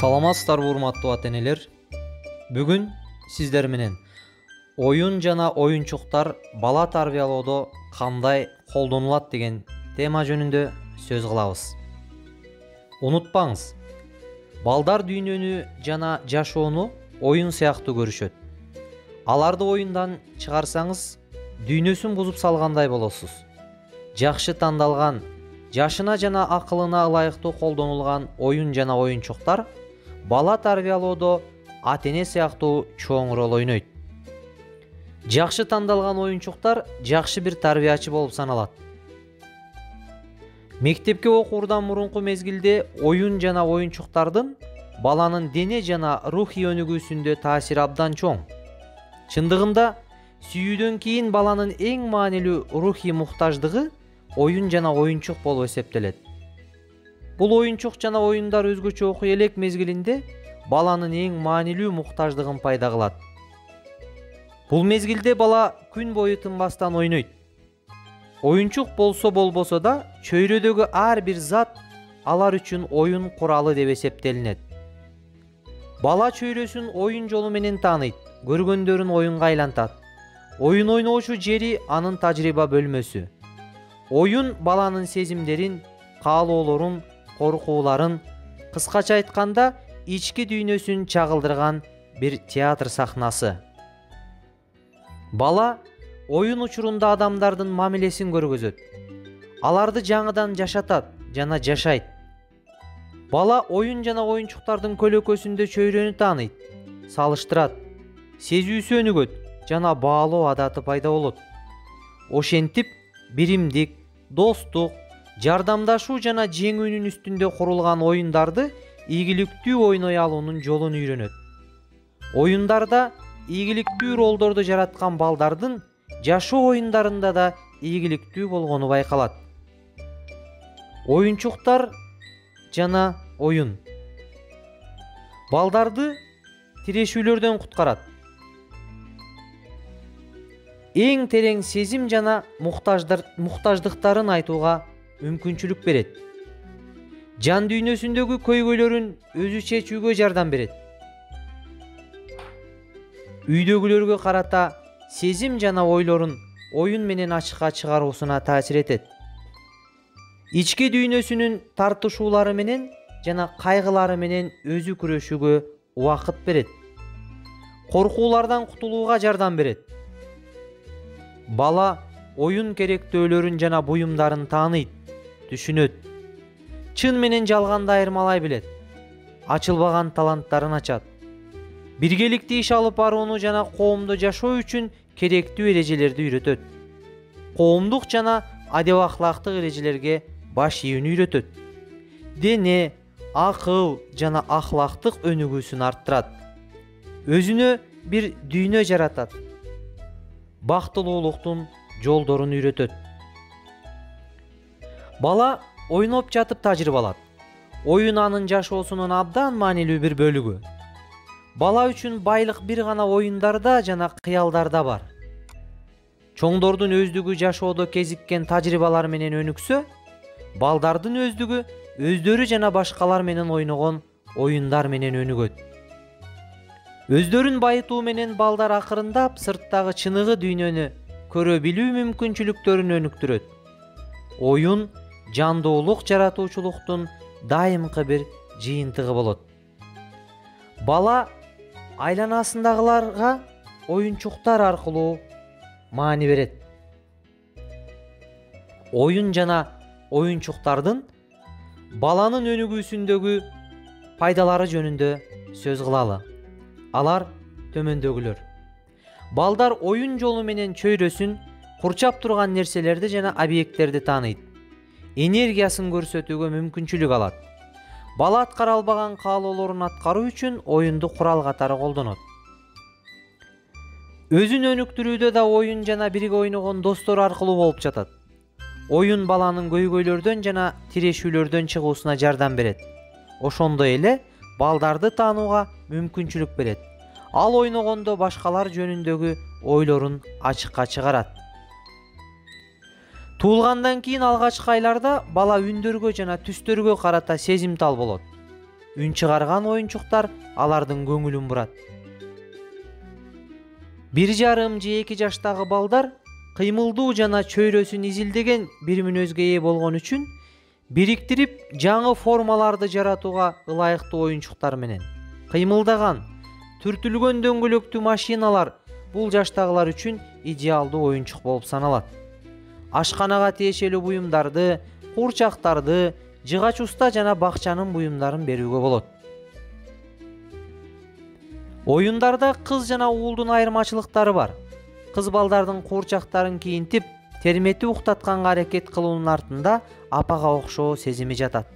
Саламатсыздарбы урматтуу ата-энелер. Бүгүн сиздер менен оюн жана оюнчуктар бала тарбиялоодо кандай колдонулат деген тема жөнүндө сөз кылабыз. Унутпаңыз, балдар дүйнөнү жана жашоону оюн сыяктуу көрүшөт. Аларды оюндан чыгарсаңыз, дүйнөсүн бузуп салгандай болосуз. Жакшы тандалган, жашына жана акылына ылайыктуу колдонулган оюн жана оюнчуктар бала тарбиялоодо ата-эне сыяктуу чоң роль ойнойт. Жакшы тандалган оюнчуктар жакшы бир тарбиячы болуп саналат. Мектепке окуурдан мурунку мезгилде оюн жана оюнчуктардын баланын дене жана рухий өнүгүүсүндө таасири абдан чоң. Чындыгында, сүйүүдөн кийин баланын эң маанилүү рухий муктаждыгы оюн жана оюнчук болуп эсептелет. Бул оюнчук жана оюндар өзгөчө окуй элек мезгилинде баланын эң маанилүү муктаждыгын пайда кылат. Бул мезгилде бала күн бою тынбастан ойнойт. Оюнчук болбосо да чөйрөдөгү ар бир зат алар үчүн оюн куралы деп эсептелинет. Бала чөйрөсүн оюн жолу менен тааныйт, көргөндөрүн оюнга айлантат. Оюн ойноочу жери анын тажрыйба бөлмөсү. Оюн баланын сезимдерин, каалоолорун, коркууларын, кыскача айтканда, ички дүйнөсүн чагылдырган бир театр сахнасы. Бала оюн учурунда адамдардын мамилесин көргөзөт. Аларды жаңыдан жашатат жана жашайт. Бала оюн жана оюнчуктардын көлөкөсүндө чөйрөнү тааныйт, салыштырат, сезүүсү өнүгөт жана баалоо адаты пайда болот. Ошентип, биримдик, достук, жардамдашуу жана жеңүүнүн үстүндө курулган оюндарды ийгиликтүү ойной алуунун жолун үйрөнөт. Оюндарда ийгиликтүү ролдорду жараткан балдардын жашоо оюндарында да ийгиликтүү болгону байкалат. Оюнчуктар жана оюн балдарды тирешүүлөрдөн куткарат. Эң терең сезим жана муктаждыктарын айтууга мүмкүнчүлүк берет. Жан дүйнөсүндөгү көйгөйлөрүн өзү чечүүгө жардам берет. Үйдөгүлөргө карата сезим жана ойлорун оюн менен ачыкка чыгаруусуна таасир этет. Ички дүйнөсүнүн тартышуулары менен жана кайгылары менен өзү күрөшүүгө убакыт берет. Коркуулардан кутулууга жардам берет. Бала оюн керектөөлөрүн жана буюмдарын тааныйт, түшүнөт. Чын менен жалганды айырмалай билет. Ачылбаган таланттарын ачат. Биргеликте иш алып барууну жана коомдо жашоо үчүн керектүү эрежелерди үйрөтөт. Коомдук жана адеп-ахлактык эрежелерге баш ийүүнү үйрөтөт. Дене, акыл жана ахлактык өнүгүүсүн арттырат. Өзүнө бир дүйнө жаратат. Бактылуулуктун жолдорун үйрөтөт. Бала ойноп жатып тажрыйба алат. Оюн анын жашоосунун абдан маанилүү бир бөлүгү. Бала үчүн байлык бир гана оюндарда жана кыялдарда бар. Чоңдордун өздүгү жашоодо кезиккен тажрыйбалар менен өнүксө, балдардын өздүгү өздөрү жана башкалар менен ойногон оюндар менен өнүгөт. Өздөрүн байытуу менен балдар акырындап сырттагы чыныгы дүйнөнү көрө билүү мүмкүнчүлүктөрүн өнүктүрөт. Оюн жандуулук жаратуучулуктун дайымкы бир жыйынтыгы болот. Бала айланасындагыларга оюнчуктар аркылуу маани берет. Оюн жана оюнчуктардын баланын өнүгүүсүндөгү пайдалары жөнүндө сөз кылалы. Алар төмөндөгүлөр. Балдар оюн жолу менен чөйрөсүн, курчап турган нерселерди жана объекттерди тааныйт. Энергиясын көрсөтүүгө мүмкүнчүлүк алат. Бала аткара албаган каалоолорун аткаруу үчүн оюнду курал катары колдонот. Өзүн өнүктүрүүдө да оюн жана бирге ойногон достор аркылуу болуп жатат. Оюн баланын көйгөйлөрдөн жана тирешүүлөрдөн чыгуусуна жардам берет. Ошондой эле балдарды таанууга мүмкүнчүлүк берет. Ал ойногондо башкалар жөнүндөгү ойлорун ачыкка чыгарат. Туулгандан кийин алгачкы айларда бала үндөргө жана түстөргө карата сезимтал болот. үн чыгарган оюнчуктар алардын көңүлүн бурат. 1,5 же 2 жаштагы балдар кыймылдуу жана чөйрөсүн изилдеген бир мүнөзгө ээ болгон үчүн бириктирип жаңы формаларды жаратууга ылайыктуу оюнчуктар менен кыймылдаган, түртүлгөн дөңгөлөктүү машиналар бул жаштагылар үчүн идеалдуу оюнчук болуп саналат. Ашканага тиешелүү буюмдарды, курчактарды, жыгач уста жана бакчанын буюмдарын берүүгө болот. Оюндарда кыз жана уулдун айырмачылыктары бар. Кыз балдардын куурчактарын кийинтип, терметип уктатканга аракет кылуунун артында апага окшоо сезими жатат.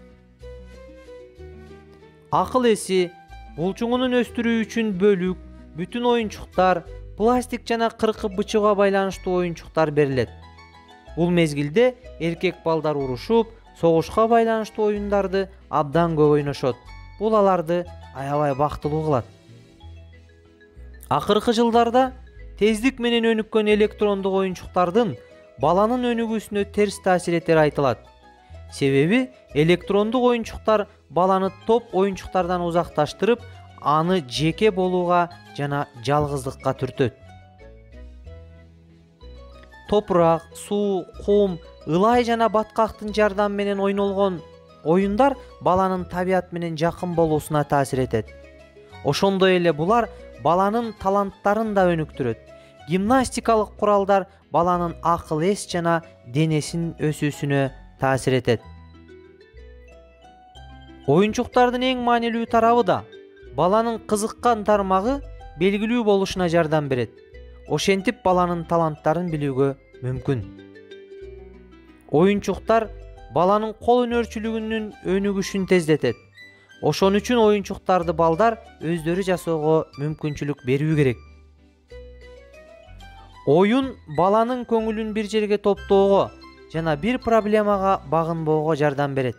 Акыл эси, булчуңунун өстүрүү үчүн бөлүк, бүтүн оюнчуктар, пластик жана кыркып бычууга байланыштуу оюнчуктар берилет. Бул мезгилде эркек балдар урушуп, согушка байланыштуу оюндарды абдан көп ойношот. Бул аларды аябай бактылуу кылат. Акыркы жылдарда тездик менен өнүккөн электрондук оюнчуктардын баланын өнүгүүсүнө терс таасир этери айтылат. Себеби электрондук оюнчуктар баланы топ оюнчуктардан узакташтырып, аны жеке болууга жана жалгыздыкка түртөт. Топурак, суу, кум, ылай жана баткактын жардамы менен ойнолгон оюндар баланын табият менен жакын болуусуна таасир этет. Ошондой эле булар баланын таланттарын да өнүктүрөт. Гимнастикалык куралдар баланын акыл эс жана денесин өсүүсүнө таасир этет. Оюнчуктардын эң маанилүү тарабы да баланын кызыккан тармагы белгилүү болушуна жардам берет. Ошентип баланын таланттарын билүүгө мүмкүн. Оюнчуктар баланын кол өнөрчүлүгүнүн өнүгүшүн тездетет. Ошон үчүн оюнчуктарды балдар өздөрү жасоого мүмкүнчүлүк берүү керек. Оюн баланын көңүлүн бир жерге топтоого жана бир проблемага багынбоого жардам берет.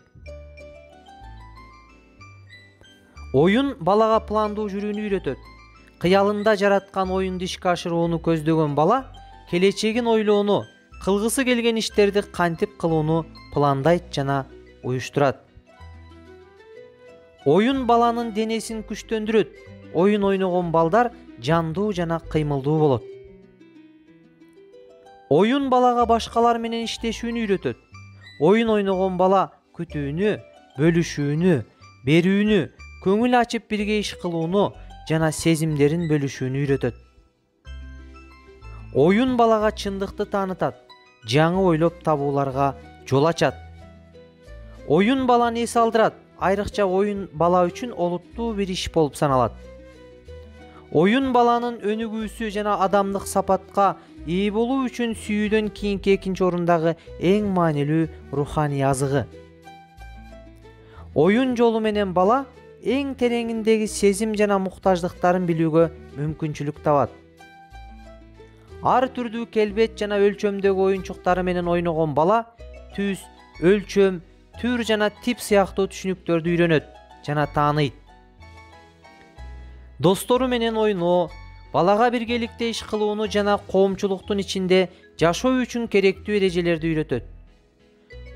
Оюн балага пландуу жүрүүнү үйрөтөт. Кыялында жараткан оюнду ишке ашырууну көздөгөн бала келечегин ойлоону, кылгысы келген иштерди кантип кылууну пландайт жана уюштурат. Оюн баланын денесин күчтөндүрөт. Оюн ойногон балдар жандуу жана кыймылдуу болот. Оюн балага башкалар менен иштешүүнү үйрөтөт. Оюн ойногон бала күтүүнү, бөлүшүүнү, берүүнү, көңүл ачып бирге иш кылууну жана сезимдерин бөлүшүүнү үйрөтөт. Оюн балага чындыкты таанытат, жаңы ойлоп табууларга жол ачат. Оюн баланы эс алдырат, айрыкча оюн бала үчүн олуттуу бир иш болуп саналат. Оюн баланын өнүгүүсү жана адамдык сапатка ээ болуу үчүн сүйүүдөн кийинки экинчи орундагы эң маанилүү руханий азыгы. Оюн жолу менен бала эң тереңиндеги сезим жана муктаждыктарын билүүгө мүмкүнчүлүк табат. Ар түрдүү келбет жана өлчөмдөгү оюнчуктары менен ойногон бала түс, өлчөм, түр жана тип сыяктуу түшүнүктөрдү үйрөнөт жана тааныйт. Достору менен ойноо, балага биргеликте иш кылууну жана коомчулуктун ичинде жашоо үчүн керектүү эрежелерди үйрөтөт.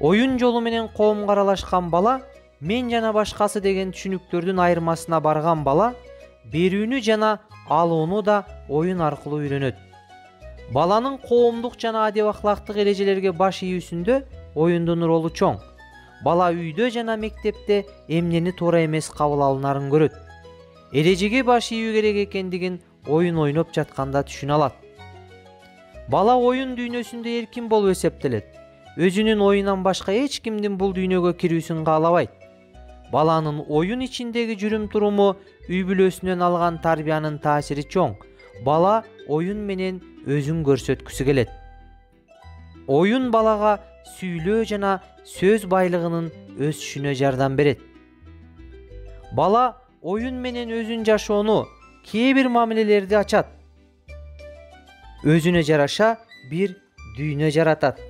Оюн жолу менен коомго аралашкан бала мен жана башкасы деген түшүнүктөрдүн айырмасына барган бала берүүнү жана алууну да оюн аркылуу үйрөнөт. Баланын коомдук жана адеп акылактык эрежелерге баш ийүүсүндө оюндун ролу чоң. Бала үйдө жана мектепте эмнени туура эмес кабыл алынаарын көрөт. Эрежеге баш ийүү керек экендигин оюн ойноп жатканда түшүнө алат. Бала оюн дүйнөсүндө эркин болуп эсептелет. Өзүнүн оюнан башка эч кимдин бул дүйнөгө кирүүсүн каалабайт. Баланын оюн ичиндеги жүрүм-туруму үй бүлөсүнөн алган тарбиянын таасири чоң. Бала оюн менен өзүн көрсөткүсү келет. Оюн балага сүйлөө жана сөз байлыгынын өсүшүнө жардам берет. Бала оюн менен өзүн жашоону, кээ бир мамилелерди ачат. Өзүнө жараша бир дүйнө жаратат.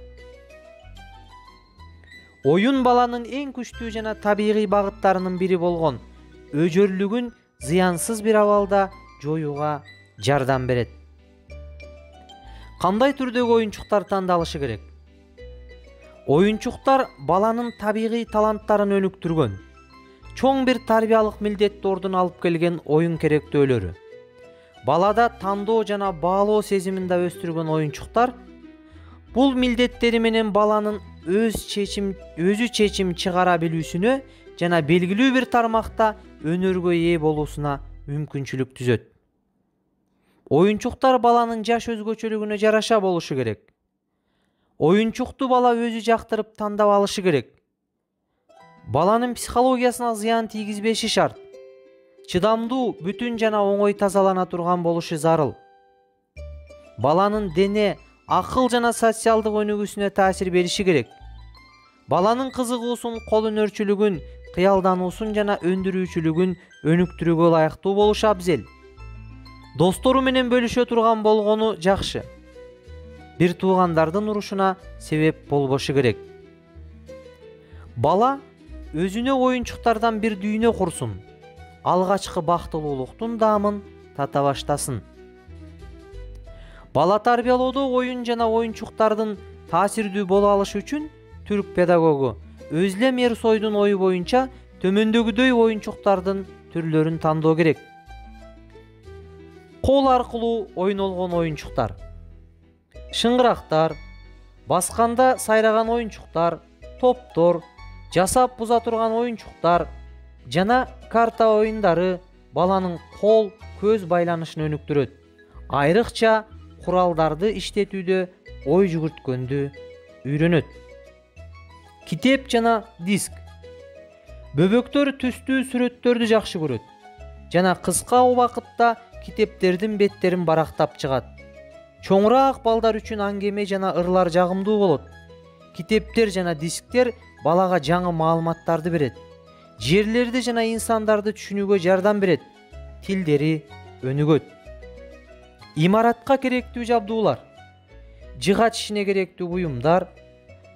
Оюн баланын эң күчтүү жана табигый багыттарынын бири болгон өжөрлүгүн зыянсыз бир абалда жоюуга жардам берет. Кандай түрдөгү оюнчуктар тандалышы керек? Оюнчуктар баланын табигый таланттарын өнүктүргөн, чоң бир тарбиялык милдетти ордун алып келген оюн керектөөлөрү. Балада тандоо жана баалоо сезимин да өстүргөн оюнчуктар бул милдеттери менен баланын өзү чечим чыгара билүүсүнө жана белгилүү бир тармакта өнөргө ээ болуусуна мүмкүнчүлүк түзөт. Оюнчуктар баланын жаш өзгөчөлүгүнө жараша болушу керек. Оюнчукту бала өзү жактырып тандап алышы керек. Баланын психологиясына зыян тийгизбеши шарт. Чыдамдуу, бүтүн жана оңой тазалана турган болушу зарыл. Баланын дене, акыл жана социалдык өнүгүүсүнө таасир бериши керек. Баланын кызыгуусун, кол өнөрчүлүгүн, кыялдануусун жана өндүрүүчүлүгүн өнүктүрүүгө ылайыктуу болушу абзел. Достору менен бөлүшө турган болгону жакшы. Бир туугандардын урушуна себеп болбошу керек. Бала өзүнө оюнчуктардан бир дүйнө курсун. Алгачкы бактылуулуктун даамын тата баштасын. Бала тарбиялоодо оюн жана оюнчуктардын таасирдүү боло алышы үчүн түрк педагогу Өзлем Эрсойдун ою боюнча төмөндөгүдөй оюнчуктардын түрлөрүн тандоо керек. Кол аркылуу ойнолгон оюнчуктар: шыңгырактар, басканда сайраган оюнчуктар, топтор, жасап буза турган оюнчуктар жана карта оюндары баланын кол, көз байланышын өнүктүрөт. Айрыкча куралдарды иштетүүдө ой жүгүрткөндү үйрөнөт. Китеп жана диск. Бөбөктөр түстүү сүрөттөрдү жакшы көрөт жана кыска убакытта китептердин беттерин барактап чыгат. Чоңураак балдар үчүн аңгеме жана ырлар жагымдуу болот. Китептер жана дисктер балага жаңы маалыматтарды берет. Жерлерди жана инсандарды түшүнүүгө жардам берет. Тилдери өнүгөт. Имаратка керектүү жабдуулар: жыгач ишине керектүү буюмдар,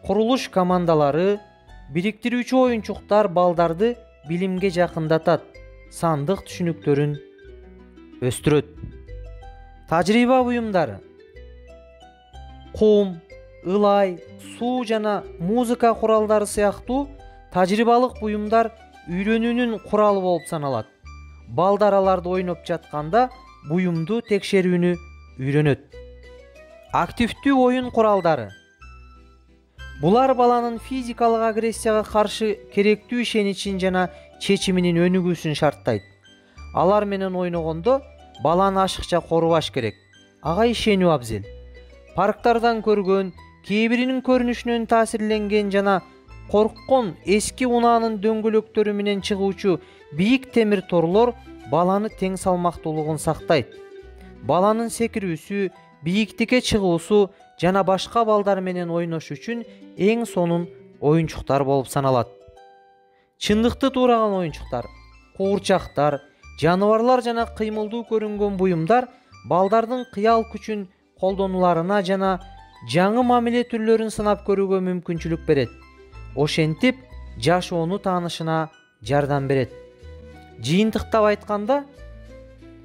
курулуш командалары, бириктирүүчү оюнчуктар балдарды билимге жакындатат, сандык түшүнүктөрүн өстүрөт. Тажрыйба буюмдары: кум, ылай, суу жана музыка куралдары сыяктуу тажрыйбалык буюмдар үйрөнүүнүн куралы болуп саналат. Балдар аларды ойноп жатканда буюмду текшерүүнү үйрөнөт. Активдүү оюн куралдары: булар баланын физикалык агрессияга каршы керектүү ишеничин жана чечиминин өнүгүүсүн шарттайт. Алар менен ойногондо баланы ашыкча корубаш керек. Ага ишенүү абзел. Парктардан көргөн, кээ биринин көрүнүшүнөн таасирленген жана корккон эски унаанын дөңгөлөктөрү менен чыгуучу бийик темир торлор баланы тең салмактуулугун сактайт. Баланын секирүүсү, бийиктикке чыгуусу жана башка балдар менен ойнош үчүн эң сонун оюнчуктар болуп саналат. Чындыкты туураган оюнчуктар: куурчактар, жаныбарлар жана кыймылдуу көрүнгөн буюмдар балдардын кыял күчүн колдонуларына жана жаңы мамиле түрлөрүн сынап көрүүгө мүмкүнчүлүк берет. Ошентип, жашоону таанышына жардам берет. Жыйынтыктап айтканда,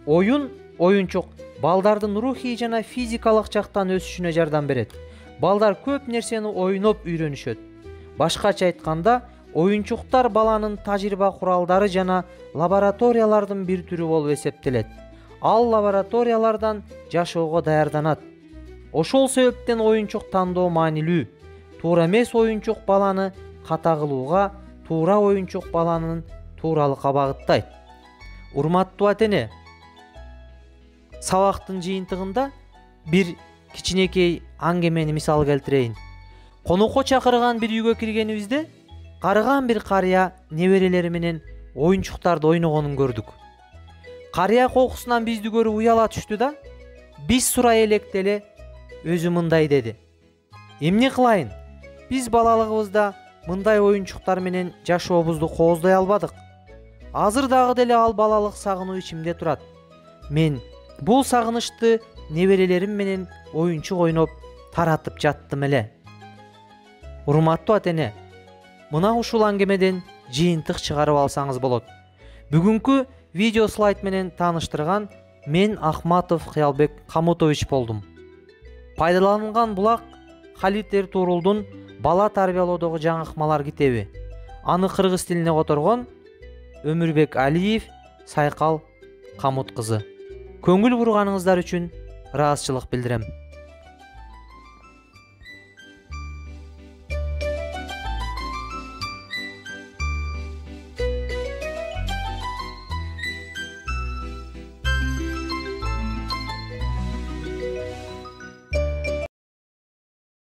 оюнчук балдардын рухий жана физикалык жактан өсүшүнө жардам берет. Балдар көп нерсени ойноп үйрөнүшөт. Башкача айтканда, оюнчуктар баланын тажрыйба куралдары жана лабораториялардын бир түрү болуп эсептелет. Ал лабораториялардан жашоого даярданат. Ошол себептен оюнчук тандоо маанилүү. Туура эмес оюнчук баланы ката кылууга, туура оюнчук баланын тууралыкка багыттайт. Урматтуу ата-эне, сабактын жыйынтыгында бир кичинекей аңгемени мисал келтирейин. Конокко чакырган бир үйгө киргенибизде карыган бир карыя неберелери менен оюнчуктарды ойногонун көрдүк. Карыя кокусунан бизди көрүп уяла түштү да, биз сурай электе эле өзү мындай деди: эмне кылайын? Биз балалыгыбызда мындай оюнчуктар менен жашообузду кооздой албадык. Азыр дагы деле ал балалык сагынуу ичимде турат. Мен бул сагынычты неберелерим менен оюнчук ойноп таратып жаттым эле. Урматтуу ата-эне, мына ушул аңгемеден жыйынтык чыгарып алсаңыз болот. Бүгүнкү видео слайд менен тааныштырган мен Ахматов Кыялбек Камутович болдум. Пайдаланган булак Халит Эртурулдун «Бала тарбиялоодогу жаңы ыкмалар» китеби. Аны кыргыз тилине которгон Өмүрбек Алиев, Сайкал Камут кызы. Көңүл бурганыңыздар үчүн ыраазычылык билдирем.